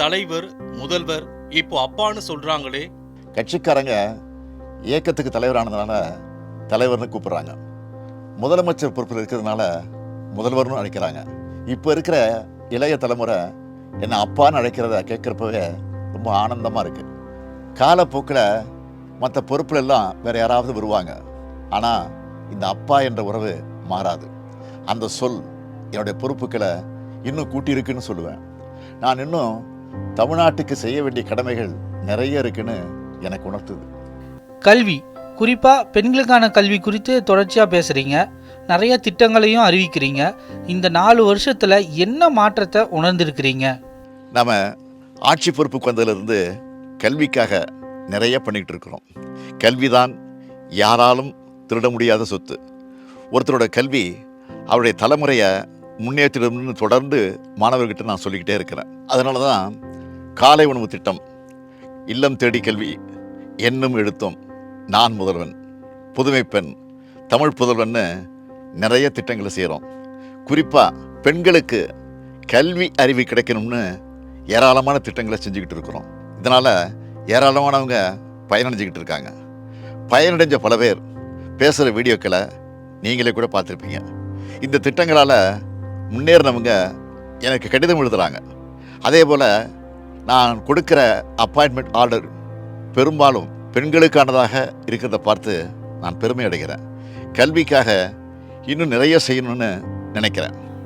தலைவர், முதல்வர், இப்போ அப்பான்னு சொல்றாங்களே. கட்சிக்காரங்க இயக்கத்துக்கு தலைவரானதுனால தலைவர்னு கூப்பிடுறாங்க. முதலமைச்சர் பொறுப்பில் இருக்கிறதுனால முதல்வர்னு அழைக்கிறாங்க. இப்போ இருக்கிற இளைய தலைமுறை என்னை அப்பான்னு அழைக்கிறத கேட்குறப்பவே ரொம்ப ஆனந்தமாக இருக்குது. காலப்போக்கில் மற்ற பொறுப்புல எல்லாம் வேறு யாராவது வருவாங்க. ஆனால் இந்த அப்பா என்ற உறவு மாறாது. அந்த சொல் என்னுடைய பொறுப்புகளை இன்னும் கூட்டியிருக்குன்னு சொல்லுவேன். நான் இன்னும் தமிழ்நாட்டுக்கு செய்ய வேண்டிய கடமைகள் நிறைய இருக்குன்னு எனக்கு உணர்த்துது. கல்வி, குறிப்பாக பெண்களுக்கான கல்வி குறித்து தொடர்ச்சியாக பேசுகிறீங்க, நிறைய திட்டங்களையும் அறிவிக்கிறீங்க. இந்த 4 வருஷத்தில் என்ன மாற்றத்தை உணர்ந்திருக்கிறீங்க? நாம் ஆட்சி பொறுப்புக்கு வந்ததிலிருந்து கல்விக்காக நிறைய பண்ணிகிட்டு இருக்கிறோம். கல்வி தான் யாராலும் திருட முடியாத சொத்து. ஒருத்தரோட கல்வி அவருடைய தலைமுறையை முன்னேற்றம்னு தொடர்ந்து மாணவர்கிட்ட நான் சொல்லிக்கிட்டே இருக்கிறேன். அதனால தான் காலை உணவு திட்டம், இல்லம் தேடி கல்வி, எண்ணும் எழுத்தும், நான் முதல்வன், புதுமை பெண், தமிழ் புதல்வன்னு நிறைய திட்டங்களை செய்கிறோம். குறிப்பாக பெண்களுக்கு கல்வி அறிவு கிடைக்கணும்னு ஏராளமான திட்டங்களை செஞ்சுக்கிட்டு இருக்கிறோம். இதனால் ஏராளமானவங்க பயனடைஞ்சிக்கிட்டு இருக்காங்க. பயனடைஞ்ச பல பேர் பேசுகிற வீடியோக்களை நீங்களே கூட பார்த்துருப்பீங்க. இந்த திட்டங்களால் முன்னேறினவங்க எனக்கு கடிதம் எழுதுகிறாங்க. அதே போல் நான் கொடுக்குற அப்பாயின்மெண்ட் ஆர்டர் பெரும்பாலும் பெண்களுக்கானதாக இருக்கிறத பார்த்து நான் பெருமை அடைகிறேன். கல்விக்காக இன்னும் நிறைய செய்யணும்னு நினைக்கிறேன்.